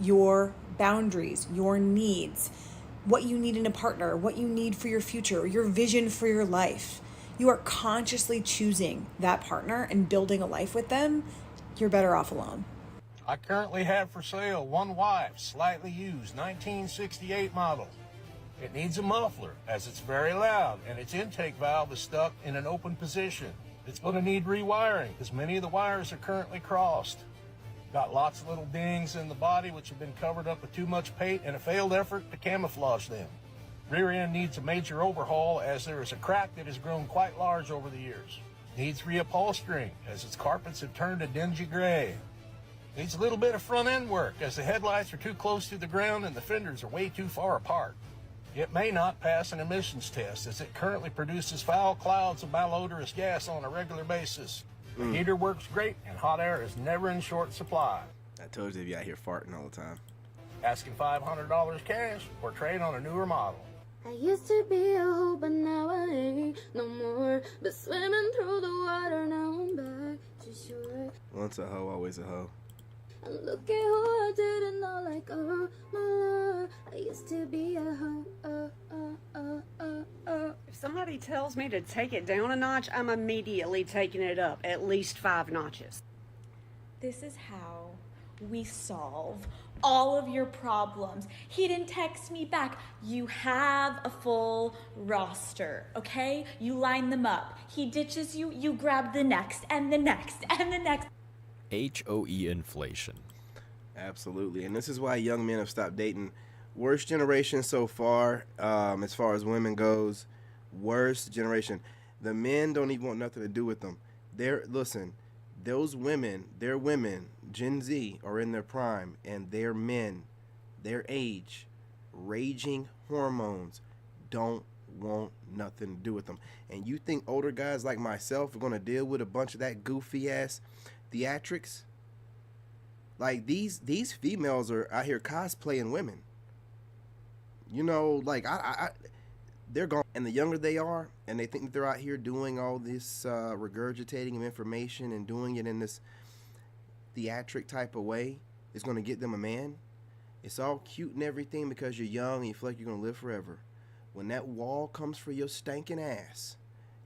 your boundaries, your needs, what you need in a partner, what you need for your future, your vision for your life. You are consciously choosing that partner and building a life with them. You're better off alone. I currently have for sale one wife, slightly used, 1968 model. It needs a muffler as it's very loud and its intake valve is stuck in an open position. It's going to need rewiring because many of the wires are currently crossed. Got lots of little dings in the body which have been covered up with too much paint and a failed effort to camouflage them. Rear end needs a major overhaul as there is a crack that has grown quite large over the years. Needs reupholstering as its carpets have turned a dingy gray. Needs a little bit of front end work as the headlights are too close to the ground and the fenders are way too far apart. It may not pass an emissions test as it currently produces foul clouds of malodorous gas on a regular basis. The heater works great and hot air is never in short supply. I told you they'd be out here farting all the time. Asking $500 cash or trade on a newer model. I used to be a hoe, but now I ain't no more. But swimming through the water, now I'm back to shore. Once a hoe, always a hoe. And look at who I didn't know, like, oh, my lord. I used to be a hoe, If somebody tells me to take it down a notch, I'm immediately taking it up at least 5 notches. This is how we solve all of your problems. He didn't text me back. You have a full roster, okay? You line them up. He ditches you, you grab the next, and the next, and the next. HOE inflation. Absolutely. And this is why young men have stopped dating. Worst generation so far as women goes. Worst generation. The men don't even want nothing to do with them. Listen, those women, their women, Gen Z, are in their prime, and their men, their age, raging hormones, don't want nothing to do with them. And you think older guys like myself are going to deal with a bunch of that goofy ass theatrics? Like, these females are out here cosplaying women. You know, like, they're gone. And the younger they are, and they think that they're out here doing all this regurgitating of information and doing it in this theatric type of way, is going to get them a man. It's all cute and everything because you're young and you feel like you're going to live forever. When that wall comes for your stinking ass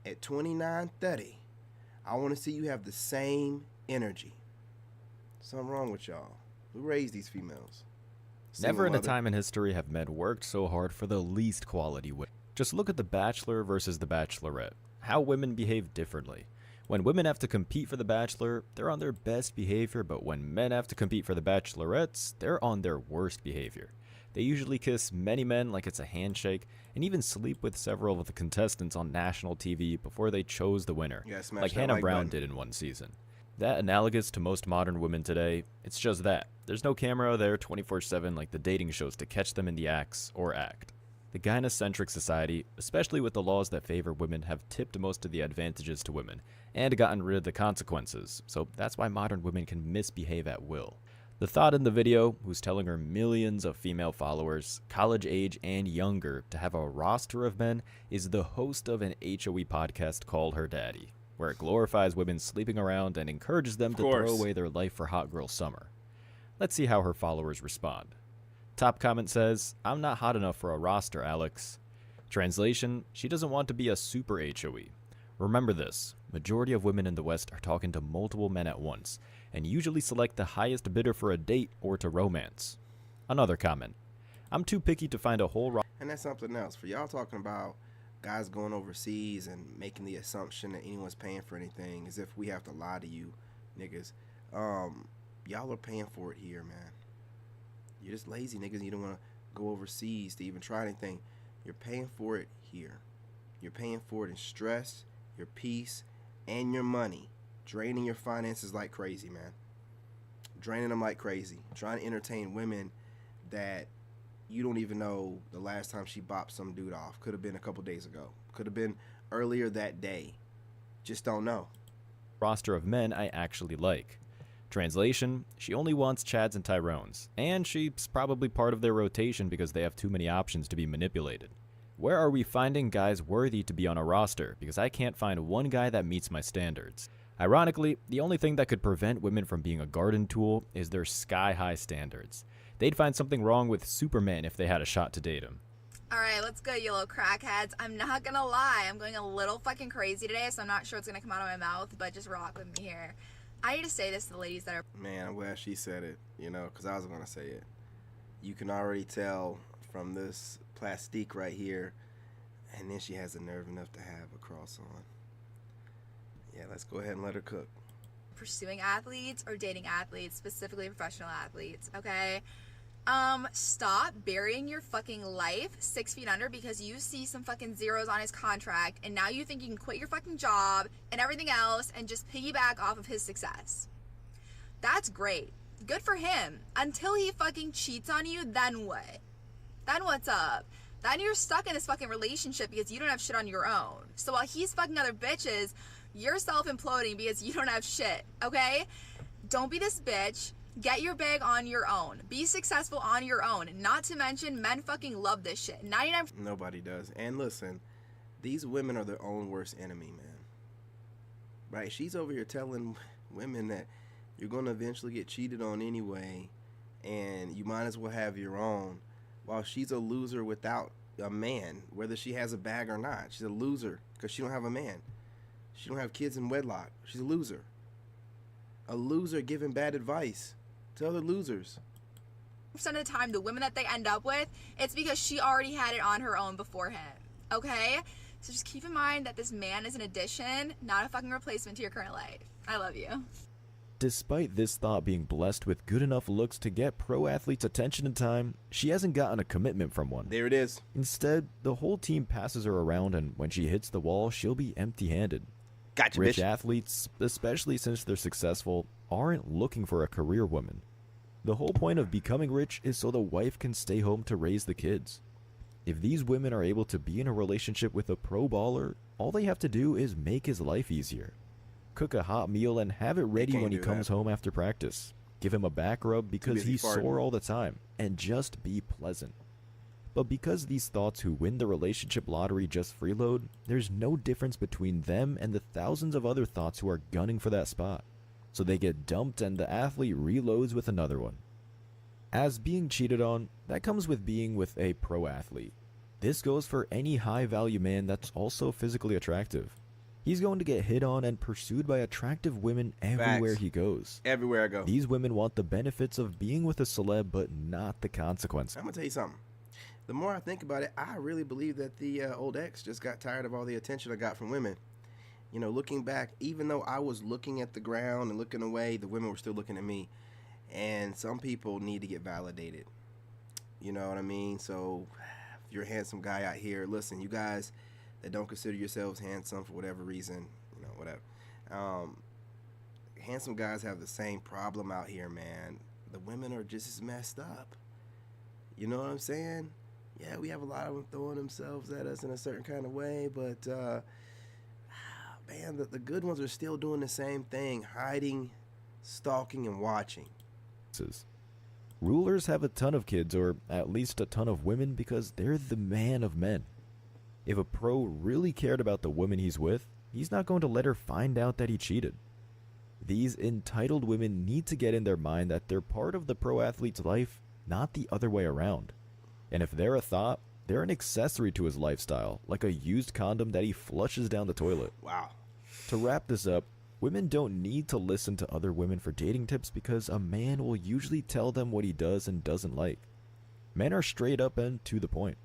at 29, 30, I want to see you have the same energy. Something wrong with y'all. Who raised these females? Never in a time in history have men worked so hard for the least quality women. Just look at The Bachelor versus The Bachelorette. How women behave differently. When women have to compete for The Bachelor, they're on their best behavior, but when men have to compete for The Bachelorettes, they're on their worst behavior. They usually kiss many men like it's a handshake, and even sleep with several of the contestants on national TV before they chose the winner, like Hannah Brown did in one season. That analogous to most modern women today, it's just that. There's no camera there 24/7 like the dating shows to catch them in the acts or act. The gynocentric society, especially with the laws that favor women, have tipped most of the advantages to women, and gotten rid of the consequences, so that's why modern women can misbehave at will. The thought in the video, who's telling her millions of female followers, college age and younger, to have a roster of men, is the host of an HOE podcast called Her Daddy, where it glorifies women sleeping around and encourages them to throw away their life for hot girl summer. Let's see how her followers respond. Top comment says, "I'm not hot enough for a roster, Alex." Translation, she doesn't want to be a super HOE. Remember this, majority of women in the West are talking to multiple men at once, and usually select the highest bidder for a date or to romance. Another comment, "I'm too picky to find a whole roster." And that's something else. For y'all talking about guys going overseas and making the assumption that anyone's paying for anything, as if we have to lie to you niggas. Y'all are paying for it here, man. You're just lazy niggas. You don't want to go overseas to even try anything. You're paying for it here. You're paying for it in stress, your peace, and your money. Draining your finances like crazy, man. Draining them like crazy. Trying to entertain women that you don't even know the last time she bopped some dude off. Could have been a couple days ago. Could have been earlier that day. Just don't know. Roster of men I actually like. Translation, she only wants Chads and Tyrones, and she's probably part of their rotation because they have too many options to be manipulated. Where are we finding guys worthy to be on a roster? Because I can't find one guy that meets my standards. Ironically, the only thing that could prevent women from being a garden tool is their sky-high standards. They'd find something wrong with Superman if they had a shot to date him. Alright, let's go, you little crackheads. I'm not gonna lie, I'm going a little fucking crazy today, so I'm not sure what's gonna come out of my mouth, but just rock with me here. I need to say this to the ladies that are... Man, I'm glad she said it, because I was going to say it. You can already tell from this plastique right here, and then she has the nerve enough to have a cross on. Yeah, let's go ahead and let her cook. pursuing athletes or dating athletes, specifically professional athletes, okay? Stop burying your fucking life 6 feet under because you see some fucking zeros on his contract and now you think you can quit your fucking job and everything else and just piggyback off of his success. That's great. Good for him. Until he fucking cheats on you, then what? Then what's up? Then you're stuck in this fucking relationship because you don't have shit on your own. So while he's fucking other bitches, you're self-imploding because you don't have shit, okay? Don't be this bitch. Get your bag on your own. Be successful on your own. Not to mention, men fucking love this shit. 99%. Nobody does. And listen, these women are their own worst enemy, man. Right? She's over here telling women that you're going to eventually get cheated on anyway, and you might as well have your own, while she's a loser without a man, whether she has a bag or not. She's a loser because she don't have a man. She don't have kids in wedlock. She's a loser. A loser giving bad advice to other losers. Of the time, the women that they end up with, it's because she already had it on her own before him, okay? So just keep in mind that this man is an addition, not a fucking replacement to your current life. I love you. Despite this thought being blessed with good enough looks to get pro athletes' attention in time, she hasn't gotten a commitment from one. There it is. Instead, the whole team passes her around, and when she hits the wall, she'll be empty-handed. Gotcha, Rich bitch. athletes, especially since they're successful, aren't looking for a career woman. The whole point of becoming rich is so the wife can stay home to raise the kids. If these women are able to be in a relationship with a pro baller, all they have to do is make his life easier. Cook a hot meal and have it ready can't when he do comes that. home after practice. Give him a back rub because busy he's farting. sore all the time, and just be pleasant. But because these thoughts who win the relationship lottery just freeload, there's no difference between them and the thousands of other thoughts who are gunning for that spot. So they get dumped and the athlete reloads with another one. As being cheated on, that comes with being with a pro athlete. This goes for any high value man that's also physically attractive. He's going to get hit on and pursued by attractive women everywhere Facts. he goes. Everywhere I go. These women want the benefits of being with a celeb but not the consequences. I'm going to tell you something. The more I think about it, I really believe that the old ex just got tired of all the attention I got from women. You know, looking back, even though I was looking at the ground and looking away, the women were still looking at me. And some people need to get validated. You know what I mean? So if you're a handsome guy out here, listen, you guys that don't consider yourselves handsome for whatever reason, you know, whatever. Handsome guys have the same problem out here, man. The women are just as messed up. You know what I'm saying? Yeah, we have a lot of them throwing themselves at us in a certain kind of way, but man, the good ones are still doing the same thing, hiding, stalking, and watching. Rulers have a ton of kids, or at least a ton of women, because they're the man of men. If a pro really cared about the woman he's with, he's not going to let her find out that he cheated. These entitled women need to get in their mind that they're part of the pro athlete's life, not the other way around. And if they're a thought, they're an accessory to his lifestyle, like a used condom that he flushes down the toilet. Wow. To wrap this up, women don't need to listen to other women for dating tips because a man will usually tell them what he does and doesn't like. Men are straight up and to the point.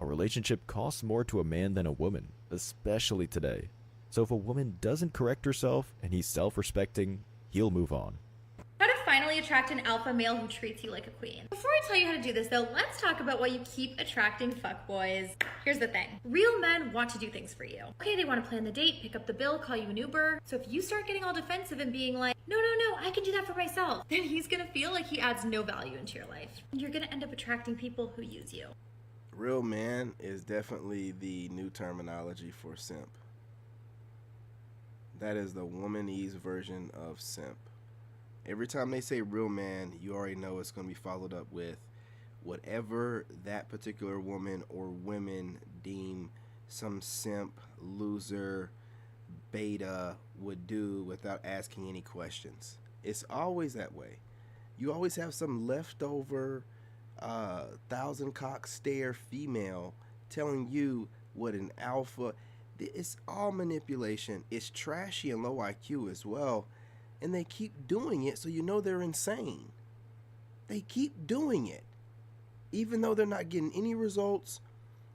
A relationship costs more to a man than a woman, especially today. So if a woman doesn't correct herself and he's self-respecting, he'll move on. How to finally attract an alpha male who treats you like a queen. Before I tell you how to do this though, let's talk about why you keep attracting fuckboys. Here's the thing. Real men want to do things for you. Okay, they want to plan the date, pick up the bill, call you an Uber. So if you start getting all defensive and being like, no, I can do that for myself, then he's gonna feel like he adds no value into your life. And you're gonna end up attracting people who use you. Real man is definitely the new terminology for simp. That is the womanese version of simp. Every time they say real man, you already know it's going to be followed up with whatever that particular woman or women deem some simp, loser, beta would do without asking any questions. It's always that way. You always have some leftover thousand cock stare female telling you what an alpha. It's all manipulation. It's trashy and low IQ as well. And they keep doing it, so you know they're insane. They keep doing it. Even though they're not getting any results,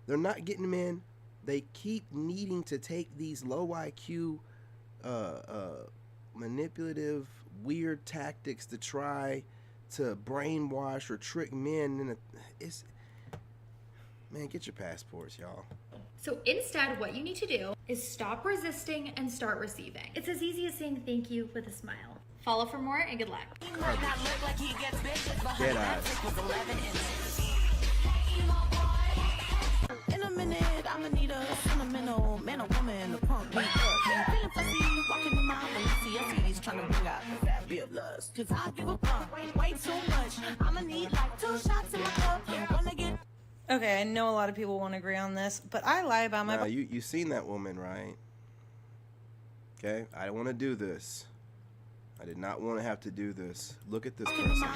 they're not getting them in, they keep needing to take these low IQ, manipulative, weird tactics to try to brainwash or trick men. And it's, man, get your passports, y'all. So instead, what you need to do is stop resisting and start receiving. It's as easy as saying thank you with a smile. Follow for more and good luck. Dead eyes. In a minute, I'ma need a sentimental man or woman to pump me up. Feeling fussy, walking in my Balenciennes, trying to bring out the fabulous. Cause I give a fuck way too much. I'ma need like 2 shots in my cup. Wanna get. Okay, I know a lot of people won't agree on this, but I lie about my. Now, you seen that woman, right? Okay, I don't want to do this. I did not want to have to do this. Look at this person.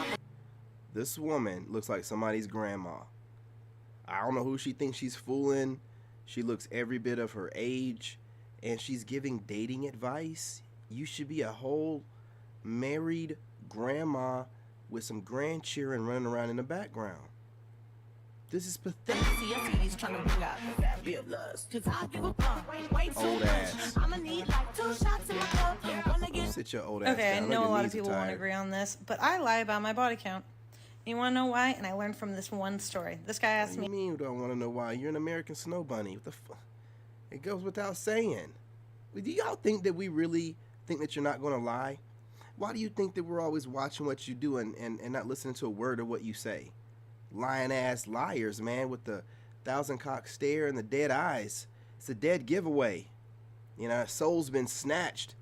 This woman looks like somebody's grandma. I don't know who she thinks she's fooling. She looks every bit of her age, and she's giving dating advice. You should be a whole married grandma with some grandchildren running around in the background. This is pathetic. Old ass. Sit your old ass Okay, I down. know Your a lot of knees are people won't tired. agree on this, but I lie about my body count. You want to know why? And I learned from this one story. This guy asked What me. do you mean you don't want to know why? You're an American snow bunny. What the fuck? It goes without saying. Do y'all think that we really think that you're not going to lie? Why do you think that we're always watching what you do and not listening to a word of what you say? Lying ass liars, man, with the 1,000 cock stare and the dead eyes. It's a dead giveaway. You know, soul's been snatched.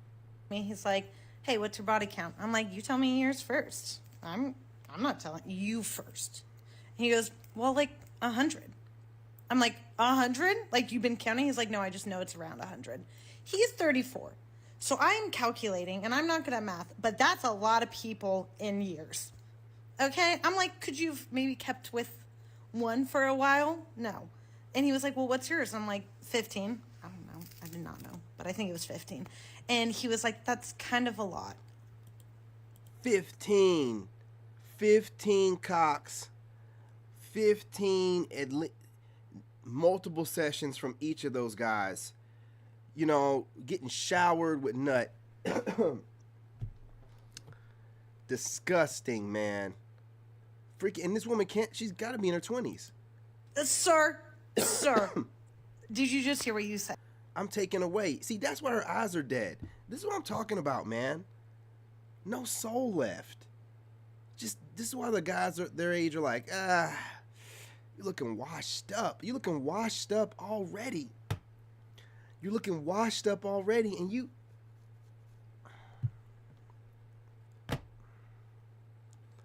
He's like, "Hey, what's your body count?" I'm like, "You tell me yours first. I'm not telling you first." He goes, "Well, like 100." I'm like, 100? Like you've been counting? He's like, "No, I just know it's around 100." He's 34. So I'm calculating, and I'm not good at math, but that's a lot of people in years. Okay? I'm like, "Could you have maybe kept with one for a while?" No. And he was like, "Well, what's yours?" I'm like, 15. I don't know. I did not know, but I think it was 15. And he was like, "That's kind of a lot." 15 cocks, 15 multiple sessions from each of those guys, you know, getting showered with nut. Disgusting, man. Freaking, and this woman she's got to be in her 20s. Sir, did you just hear what you said? I'm taken away. See, that's why her eyes are dead. This is what I'm talking about, man. No soul left. Just, this is why the guys their age are like, you're looking washed up. You're looking washed up already. You're looking washed up already, and you...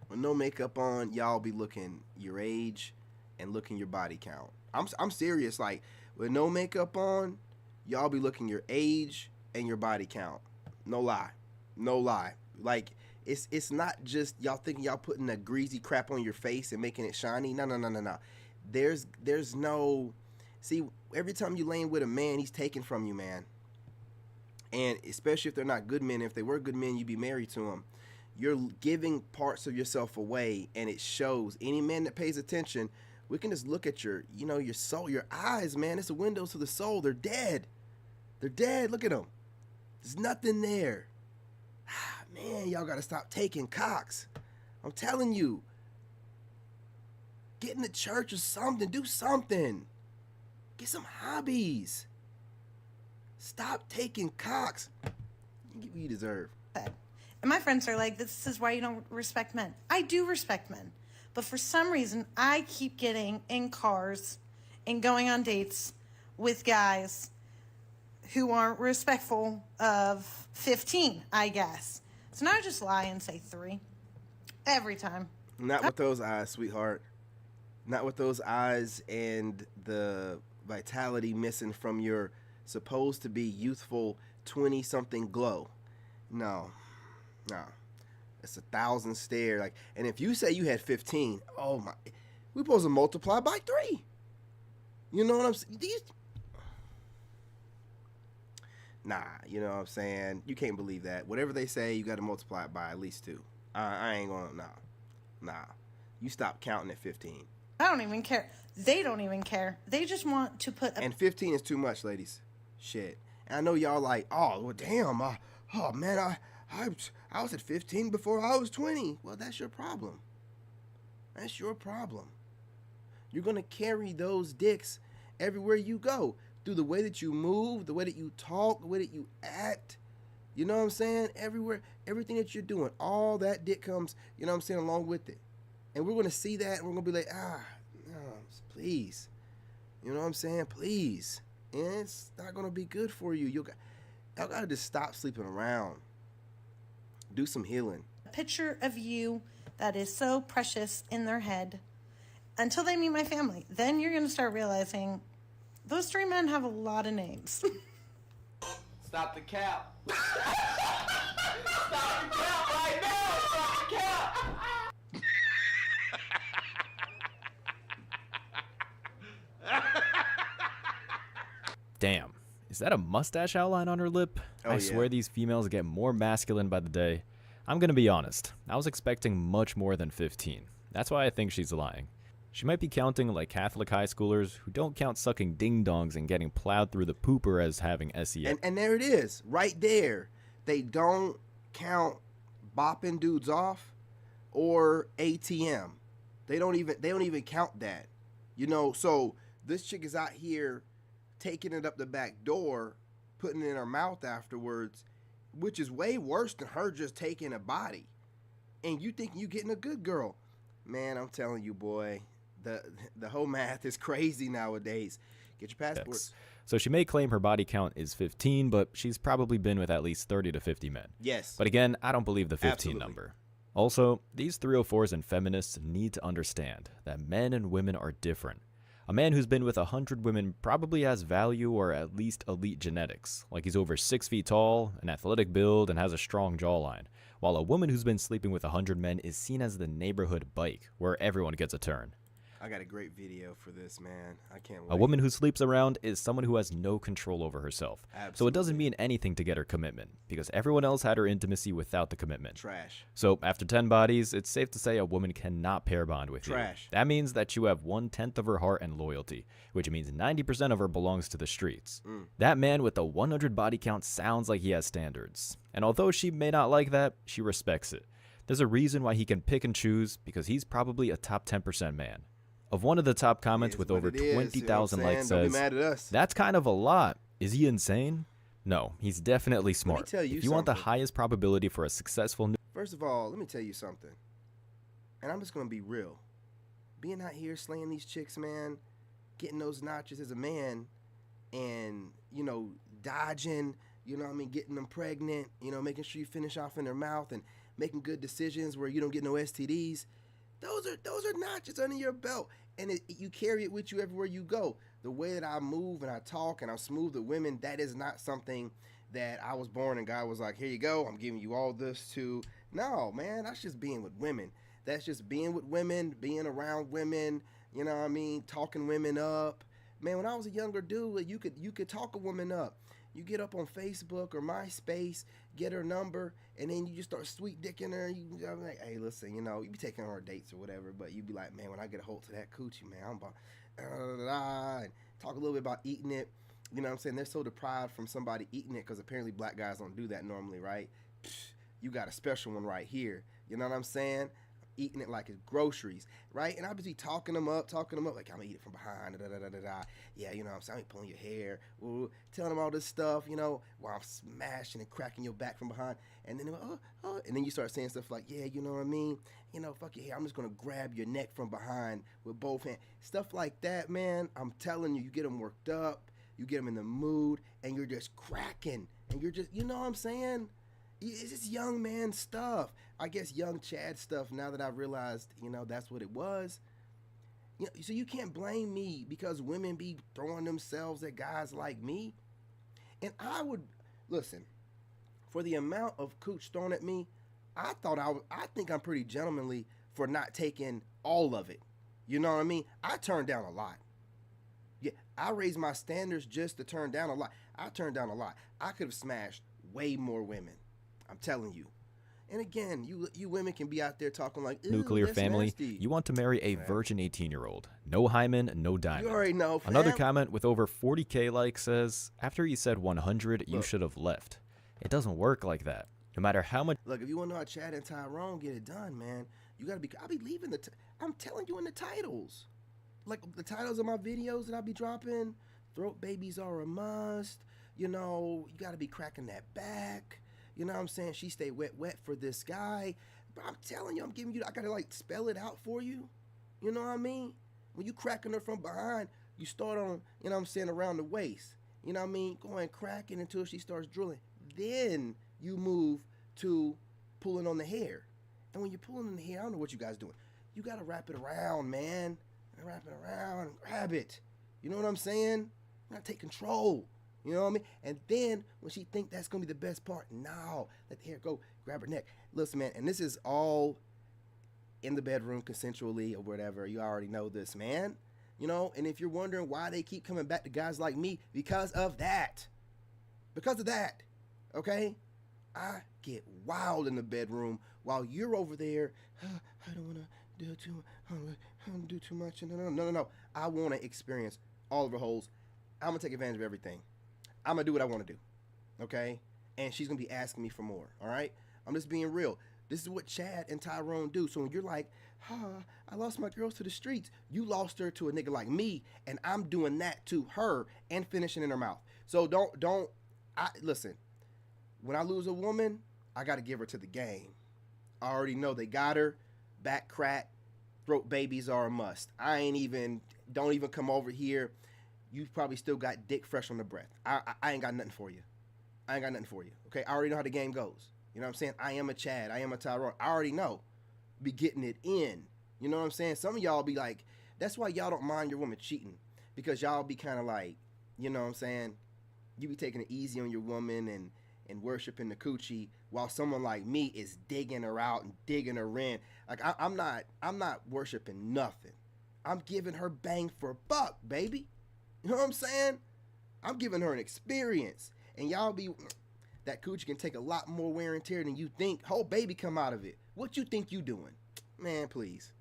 With no makeup on, y'all be looking your age and looking your body count. I'm serious. Like, with no makeup on, y'all be looking your age and your body count. No lie. No lie. Like, it's not just y'all thinking y'all putting a greasy crap on your face and making it shiny. No. There's no... See, every time you laying with a man, he's taken from you, man. And especially if they're not good men. If they were good men, you'd be married to them. You're giving parts of yourself away, and it shows. Any man that pays attention, we can just look at your soul, your eyes, man. It's the windows to the soul. They're dead. They're dead. Look at them. There's nothing there. Man, y'all got to stop taking cocks. I'm telling you. Get in the church or something. Do something. Get some hobbies. Stop taking cocks. Get what you deserve. And my friends are like, "This is why you don't respect men." I do respect men. But for some reason, I keep getting in cars and going on dates with guys who aren't respectful of 15, I guess. So now I just lie and say 3. Every time. Not with those eyes, sweetheart. Not with those eyes and the vitality missing from your supposed to be youthful 20-something glow. No. It's 1,000 stare. Like, and if you say you had 15, oh my, we supposed to multiply by 3. You know what I'm saying? Nah, you know what I'm saying? You can't believe that. Whatever they say, you got to multiply it by at least 2. I ain't gonna, nah. You stop counting at 15. I don't even care. They don't even care. They just want to put a... And 15 is too much, ladies. Shit. And I know y'all like, oh, well, damn. Oh, man, I was at 15 before I was 20. Well, that's your problem. That's your problem. You're going to carry those dicks everywhere you go. Through the way that you move, the way that you talk, the way that you act. You know what I'm saying? Everywhere, everything that you're doing, all that dick comes, you know what I'm saying, along with it. And we're going to see that, and we're going to be like, no, please. You know what I'm saying? Please. And it's not going to be good for you. Y'all got to just stop sleeping around. Do some healing. A picture of you that is so precious in their head until they meet my family. Then you're going to start realizing those 3 men have a lot of names. Stop the cap. Stop the cap right now. Stop the cap. Damn, is that a mustache outline on her lip? Oh, I yeah. swear these females get more masculine by the day. I'm gonna be honest, I was expecting much more than 15. That's why I think she's lying. She might be counting like Catholic high schoolers who don't count sucking ding-dongs and getting plowed through the pooper as having SEX. And there it is, right there. They don't count bopping dudes off or ATM. They don't even count that. You know, so this chick is out here taking it up the back door, putting it in her mouth afterwards, which is way worse than her just taking a body. And you think you getting a good girl. Man, I'm telling you, boy, the whole math is crazy nowadays. Get your passports. So she may claim her body count is 15, but she's probably been with at least 30 to 50 men. Yes. But again, I don't believe the 15 Absolutely. number. Also, these 304s and feminists need to understand that men and women are different. A man who's been with 100 women probably has value or at least elite genetics, like he's over 6 feet tall, an athletic build, and has a strong jawline, while a woman who's been sleeping with 100 men is seen as the neighborhood bike, where everyone gets a turn. I got a great video for this, man. I can't wait. A woman who sleeps around is someone who has no control over herself. Absolutely. So it doesn't mean anything to get her commitment, because everyone else had her intimacy without the commitment. Trash. So after 10 bodies, it's safe to say a woman cannot pair bond with Trash. you. That means that you have 1/10 of her heart and loyalty, which means 90% of her belongs to the streets. That man with the 100 body count sounds like he has standards. And although she may not like that, she respects it. There's a reason why he can pick and choose, because he's probably a top 10% man. Of one of the top comments with over 20,000 likes Don't be says, mad at us. "That's kind of a lot. Is he insane?" No, he's definitely smart. tell you If you want the something. highest probability for a successful First of all, let me tell you something. And I'm just going to be real. Being out here slaying these chicks, man, getting those notches as a man, and, you know, dodging, you know what I mean, getting them pregnant, you know, making sure you finish off in their mouth and making good decisions where you don't get no STDs. Those are notches under your belt, and you carry it with you everywhere you go. The way that I move and I talk and I'm smooth with women, that is not something that I was born and God was like, here you go, I'm giving you all this to. No, man, that's just being with women. That's just being with women, being around women, you know what I mean, talking women up. Man, when I was a younger dude, you could talk a woman up. You get up on Facebook or MySpace, get her number, and then you just start sweet dicking her. I'm like, hey, listen, you know, you be taking her on dates or whatever, but you be like, man, when I get a hold to that coochie, man, I'm about, and talk a little bit about eating it. You know what I'm saying? They're so deprived from somebody eating it because apparently black guys don't do that normally, right? You got a special one right here. You know what I'm saying? Eating it like it's groceries, right? And I'll be talking them up, like, I'm gonna eat it from behind, yeah, you know what I'm saying? I'm pulling your hair, ooh, telling them all this stuff, you know, while I'm smashing and cracking your back from behind, and then they're like, and then you start saying stuff like, yeah, you know what I mean? You know, fuck your hair, I'm just gonna grab your neck from behind with both hands. Stuff like that, man, I'm telling you, you get them worked up, you get them in the mood, and you're just cracking, and you're just, you know what I'm saying? It's just young man stuff. I guess young Chad stuff now that I've realized, you know, that's what it was. You know, so you can't blame me because women be throwing themselves at guys like me. And I would listen, for the amount of cooch thrown at me, I think I'm pretty gentlemanly for not taking all of it. You know what I mean? I turned down a lot. Yeah, I raised my standards just to turn down a lot. I turned down a lot. I could have smashed way more women. I'm telling you. And again, you women can be out there talking like, Nuclear that's family, nasty. you want to marry a virgin 18-year-old. No hymen, no diamond. You already know, fam. Another comment with over 40K likes says, after you said 100, you should have left. It doesn't work like that. No matter how much... Look, if you want to know how Chad and Tyrone get it done, man, you got to be... I'll be leaving I'm telling you in the titles. Like, the titles of my videos that I'll be dropping, throat babies are a must. You know, you got to be cracking that back. You know what I'm saying? She stay wet for this guy. But I'm telling you, I got to, like, spell it out for you. You know what I mean? When you cracking her from behind, you start on, you know what I'm saying, around the waist. You know what I mean? Go and crack it until she starts drooling. Then you move to pulling on the hair. And when you're pulling on the hair, I don't know what you guys doing. You got to wrap it around, man. Wrap it around and grab it. You know what I'm saying? You got to take control. You know what I mean? And then when she think that's going to be the best part, no, let the hair go, grab her neck. Listen, man, and this is all in the bedroom consensually or whatever. You already know this, man. You know, and if you're wondering why they keep coming back to guys like me, because of that. Because of that. Okay? I get wild in the bedroom while you're over there. I don't want to do too much. No. I want to experience all of her holes. I'm going to take advantage of everything. I'm going to do what I want to do. Okay? And she's going to be asking me for more. All right? I'm just being real. This is what Chad and Tyrone do. So when you're like, I lost my girls to the streets, you lost her to a nigga like me, and I'm doing that to her and finishing in her mouth. So listen, when I lose a woman, I got to give her to the game. I already know they got her. Back crack, throat babies are a must. Don't even come over here. You probably still got dick fresh on the breath. I ain't got nothing for you. Okay, I already know how the game goes. You know what I'm saying? I am a Chad. I am a Tyrone. I already know. Be getting it in. You know what I'm saying? Some of y'all be like, that's why y'all don't mind your woman cheating. Because y'all be kind of like, you know what I'm saying? You be taking it easy on your woman and worshiping the coochie while someone like me is digging her out and digging her in. Like, I'm not worshiping nothing. I'm giving her bang for buck, baby. You know what I'm saying? I'm giving her an experience. And y'all be... That coochie can take a lot more wear and tear than you think. Whole baby come out of it. What you think you doing? Man, please.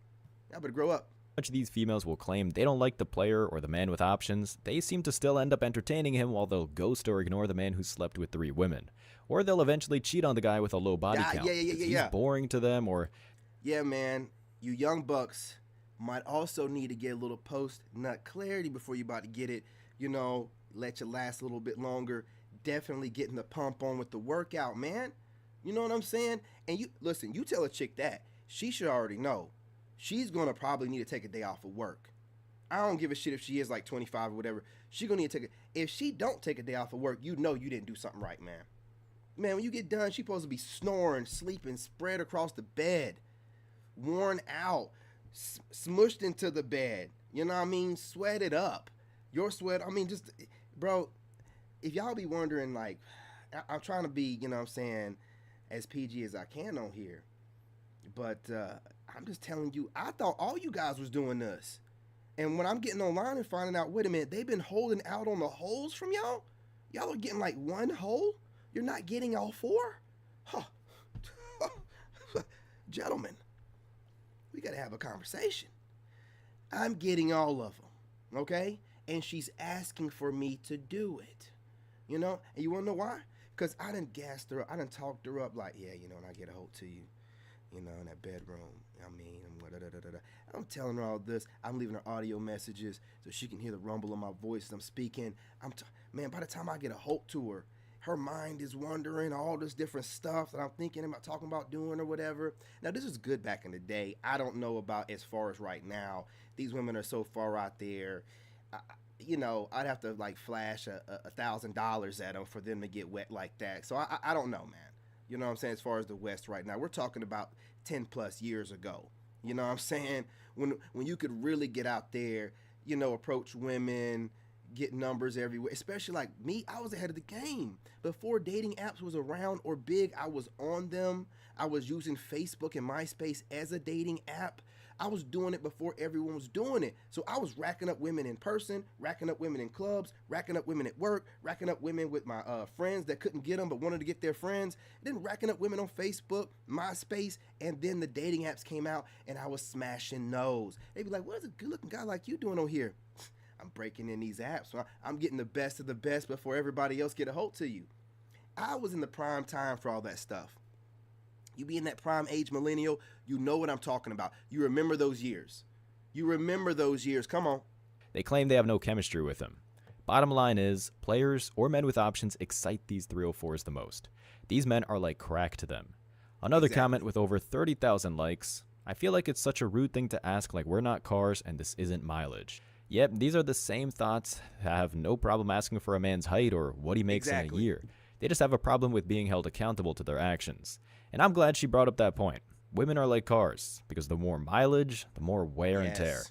Y'all better grow up. Much of these females will claim they don't like the player or the man with options, they seem to still end up entertaining him while they'll ghost or ignore the man who slept with 3 women. Or they'll eventually cheat on the guy with a low body count. He's boring to them or... Yeah, man. You young bucks might also need to get a little post-nut clarity before you about to get it. You know, let you last a little bit longer. Definitely getting the pump on with the workout, man. You know what I'm saying? And you listen, you tell a chick that, she should already know. She's gonna probably need to take a day off of work. I don't give a shit if she is like 25 or whatever. She gonna need to take if she don't take a day off of work, you know you didn't do something right, man. Man, when you get done, she's supposed to be snoring, sleeping, spread across the bed, worn out, smushed into the bed. You know what I mean? Sweated up. Your sweat, I mean, just, bro, if y'all be wondering, like, I'm trying to be, you know what I'm saying, as PG as I can on here. But I'm just telling you, I thought all you guys was doing this. And when I'm getting online and finding out, wait a minute, they've been holding out on the holes from y'all? Y'all are getting like one hole? You're not getting all 4? Huh. Gentlemen, we got to have a conversation. I'm getting all of them, okay? And she's asking for me to do it. You know? And you want to know why? Because I done gassed her up. I done talked her up like, yeah, you know, when I get a hold to you, you know, in that bedroom. I mean, I'm telling her all this. I'm leaving her audio messages so she can hear the rumble of my voice as I'm speaking. Man, by the time I get a hold to her, her mind is wandering, all this different stuff that I'm thinking about talking about doing or whatever. Now, this was good back in the day. I don't know about as far as right now. These women are so far out there. You know, I'd have to like flash $1,000 at them for them to get wet like that. So I don't know, man. You know what I'm saying? As far as the West right now, we're talking about 10 plus years ago. You know what I'm saying? When you could really get out there, you know, approach women, get numbers everywhere. Especially like me, I was ahead of the game. Before dating apps was around or big, I was on them. I was using Facebook and MySpace as a dating app. I was doing it before everyone was doing it. So I was racking up women in person, racking up women in clubs, racking up women at work, racking up women with my friends that couldn't get them but wanted to get their friends, then racking up women on Facebook, MySpace, and then the dating apps came out and I was smashing those. They'd be like, what is a good looking guy like you doing on here? I'm breaking in these apps. So I'm getting the best of the best before everybody else get a hold to you. I was in the prime time for all that stuff. You be in that prime age millennial, you know what I'm talking about. You remember those years. You remember those years. Come on. They claim they have no chemistry with him. Bottom line is, players or men with options excite these 304s the most. These men are like crack to them. Another comment with over 30,000 likes. I feel like it's such a rude thing to ask, like we're not cars and this isn't mileage. Yep, these are the same thoughts that have no problem asking for a man's height or what he makes in a year. They just have a problem with being held accountable to their actions. And I'm glad she brought up that point. Women are like cars, because the more mileage, the more wear and tear.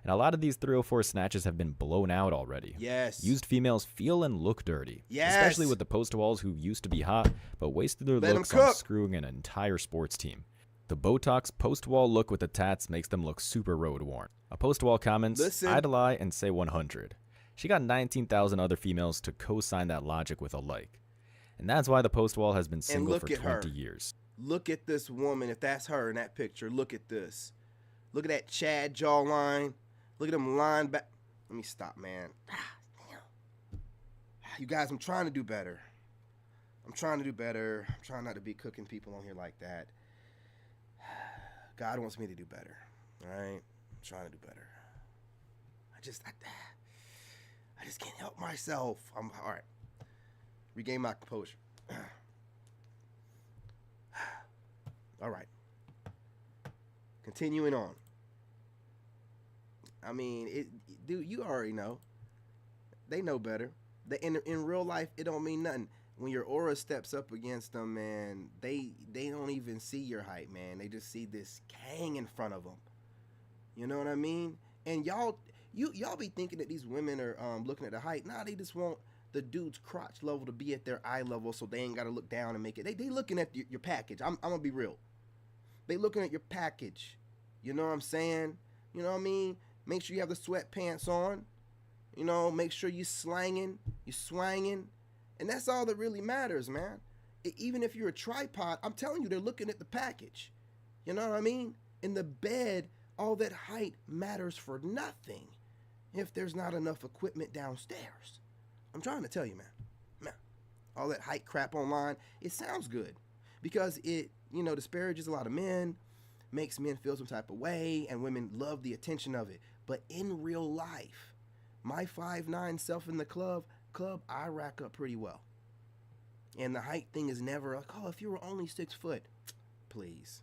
And a lot of these 304 snatches have been blown out already. Used females feel and look dirty. Especially with the post walls who used to be hot, but wasted their looks on screwing an entire sports team. The Botox post-wall look with the tats makes them look super road-worn. A post-wall comments, I'd lie and say 100. She got 19,000 other females to co-sign that logic with a like. And that's why the post-wall has been single for 20 years. Look at this woman. If that's her in that picture, look at this. Look at that Chad jawline. Look at them line back. Let me stop, man. You guys, I'm trying to do better. I'm trying to do better. I'm trying not to be cooking people on here like that. God wants me to do better. All right? I'm trying to do better. I just can't help myself. All right. Regain my composure. All right. Continuing on. I mean, dude, you already know. They know better. In real life, it don't mean nothing. When your aura steps up against them, man, they don't even see your height, man. They just see this gang in front of them. You know what I mean? And y'all be thinking that these women are looking at the height. Nah, they just want the dude's crotch level to be at their eye level, so they ain't got to look down and make it. They looking at your package. I'm gonna be real. They looking at your package. You know what I'm saying? You know what I mean? Make sure you have the sweatpants on. You know, make sure you slanging, you swanging. And that's all that really matters, man. Even if you're a tripod, I'm telling you, they're looking at the package. You know what I mean? In the bed, all that height matters for nothing if there's not enough equipment downstairs. I'm trying to tell you, man. All that height crap online, it sounds good because it, disparages a lot of men, makes men feel some type of way, and women love the attention of it. But in real life, my 5'9" self in the club, I rack up pretty well. And the height thing is never like, oh, if you were only 6 foot, please.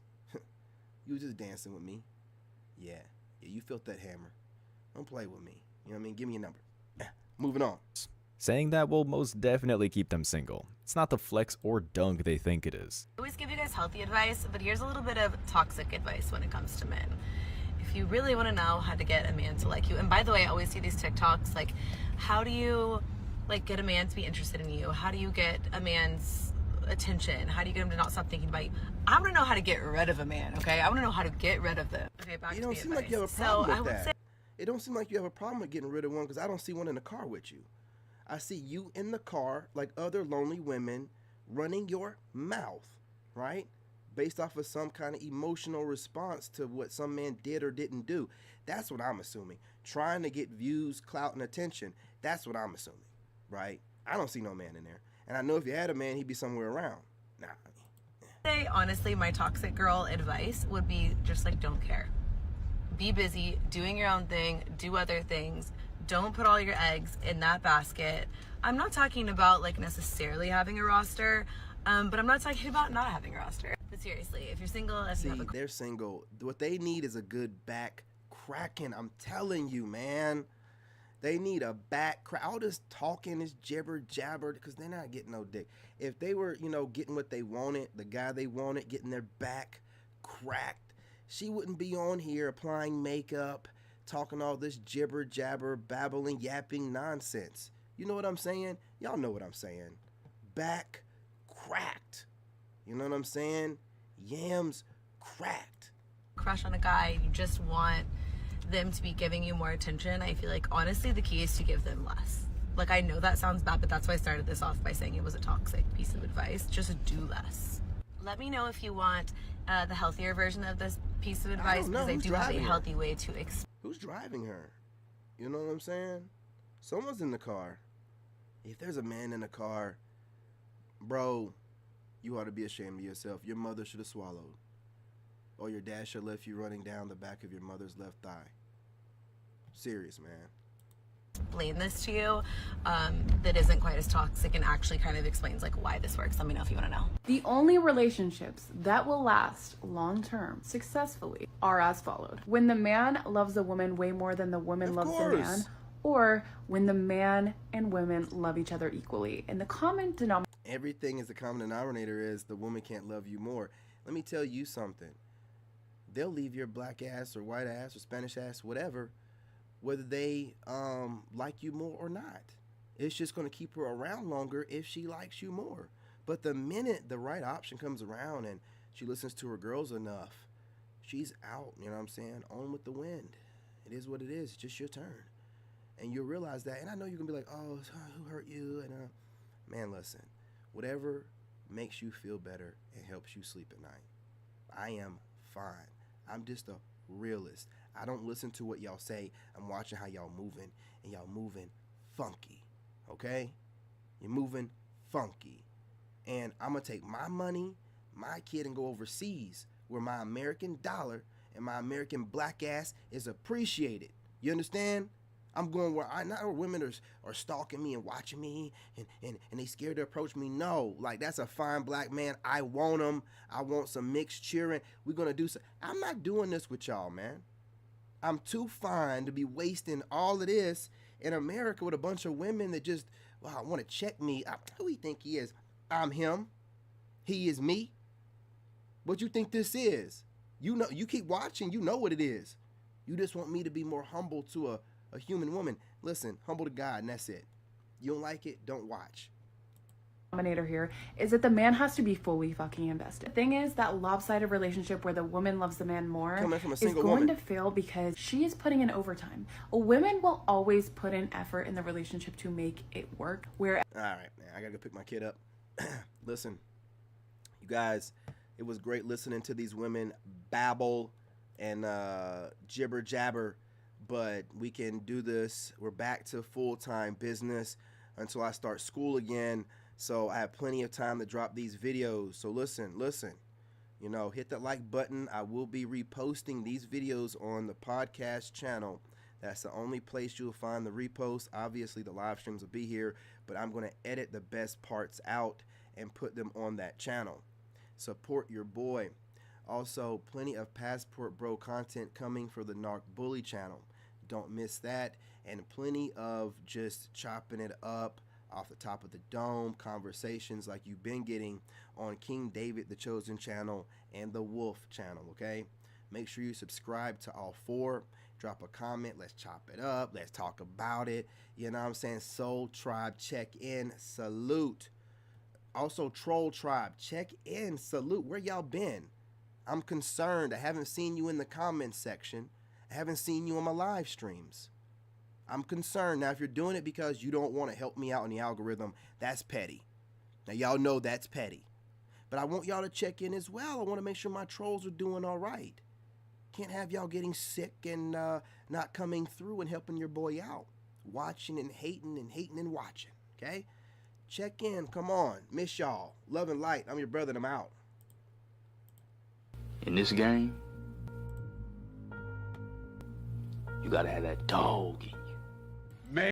You was just dancing with me. Yeah, you felt that hammer. Don't play with me. You know what I mean? Give me a number. Moving on. Saying that will most definitely keep them single. It's not the flex or dunk they think it is. I always give you guys healthy advice, but here's a little bit of toxic advice when it comes to men. If you really want to know how to get a man to like you, and by the way, I always see these TikToks, like, how do you, get a man to be interested in you? How do you get a man's attention? How do you get him to not stop thinking about you? I want to know how to get rid of a man, okay? I want to know how to get rid of them. Okay, back to the advice. It don't seem like you have a problem with that. It don't seem like you have a problem with getting rid of one because I don't see one in the car with you. I see you in the car like other lonely women running your mouth, right? Based off of some kind of emotional response to what some man did or didn't do. That's what I'm assuming. Trying to get views, clout, and attention. That's what I'm assuming, right? I don't see no man in there. And I know if you had a man, he'd be somewhere around. Nah. Say, honestly, my toxic girl advice would be just don't care. Be busy doing your own thing, do other things. Don't put all your eggs in that basket. I'm not talking about necessarily having a roster, but I'm not talking about not having a roster. But seriously, if you're single, they're single. What they need is a good back cracking. I'm telling you, man. They need a back crack. All this talking, this jibber jabber, because they're not getting no dick. If they were, getting what they wanted, the guy they wanted, getting their back cracked, she wouldn't be on here applying makeup, talking all this jibber jabber, babbling, yapping nonsense. You know what I'm saying? Y'all know what I'm saying. Back cracked. You know what I'm saying? Yams cracked. Crush on a guy, you just want them to be giving you more attention. I feel like honestly the key is to give them less. Like, I know that sounds bad, but that's why I started this off by saying it was a toxic piece of advice. Just do less. Let me know if you want the healthier version of this piece of advice, because I do have a healthy way to Who's driving her? You know what I'm saying? Someone's in the car. If there's a man in the car, bro, you ought to be ashamed of yourself. Your mother should have swallowed. Or your dad should have left you running down the back of your mother's left thigh. Serious, man. explain this to you that isn't quite as toxic and actually kind of explains like why this works. Let me know if you want to know. The only relationships that will last long term successfully are as followed. When the man loves the woman way more than the woman loves the man, or when the man and women love each other equally. And the common denominator. Everything is the common denominator is the woman can't love you more. Let me tell you something. They'll leave your black ass or white ass or Spanish ass, whatever, whether they like you more or not. It's just going to keep her around longer if she likes you more. But the minute the right option comes around and she listens to her girls enough, she's out, you know what I'm saying? On with the wind. It is what it is. It's just your turn. And you'll realize that. And I know you're going to be like, oh, who hurt you? And man, listen, whatever makes you feel better and helps you sleep at night. I am fine. I'm just a realist. I don't listen to what y'all say. I'm watching how y'all moving, and y'all moving funky, okay? You're moving funky. And I'm going to take my money, my kid, and go overseas where my American dollar and my American black ass is appreciated. You understand? I'm going where not where women are stalking me and watching me and they scared to approach me. No, like that's a fine black man. I want him. I want some mixed cheering. We're going to do some. I'm not doing this with y'all, man. I'm too fine to be wasting all of this in America with a bunch of women that just, wow, want to check me. Who he think he is? I'm him. He is me. What you think this is? You know, you keep watching, you know what it is. You just want me to be more humble to a human woman. Listen, humble to God, and that's it. You don't like it, don't watch. Denominator here is that the man has to be fully fucking invested. The thing is, that lopsided relationship where the woman loves the man more is going to fail because she is putting in overtime. Women will always put in effort in the relationship to make it work. Where all right, man, I gotta go pick my kid up. Listen, you guys, it was great listening to these women babble and jibber jabber. But we can do this. We're back to full-time business until I start school again. So I have plenty of time to drop these videos. So listen, you know, hit that like button. I will be reposting these videos on the podcast channel. That's the only place you'll find the repost. Obviously, the live streams will be here, but I'm going to edit the best parts out and put them on that channel. Support your boy. Also, plenty of Passport Bro content coming for the Narc Bully channel. Don't miss that. And plenty of just chopping it up off the top of the dome conversations like you've been getting on King David the Chosen channel and the Wolf channel, okay? Make sure you subscribe to all four. Drop a comment. Let's chop it up. Let's talk about it. You know what I'm saying? Soul Tribe, check in. Salute. Also, Troll Tribe, check in. Salute. Where y'all been? I'm concerned. I haven't seen you in the comments section. I haven't seen you on my live streams. I'm concerned. Now, if you're doing it because you don't want to help me out in the algorithm, that's petty. Now, y'all know that's petty. But I want y'all to check in as well. I want to make sure my trolls are doing all right. Can't have y'all getting sick and not coming through and helping your boy out. Watching and hating and watching, okay? Check in. Come on. Miss y'all. Love and light. I'm your brother and I'm out. In this game, you gotta have that dog in you.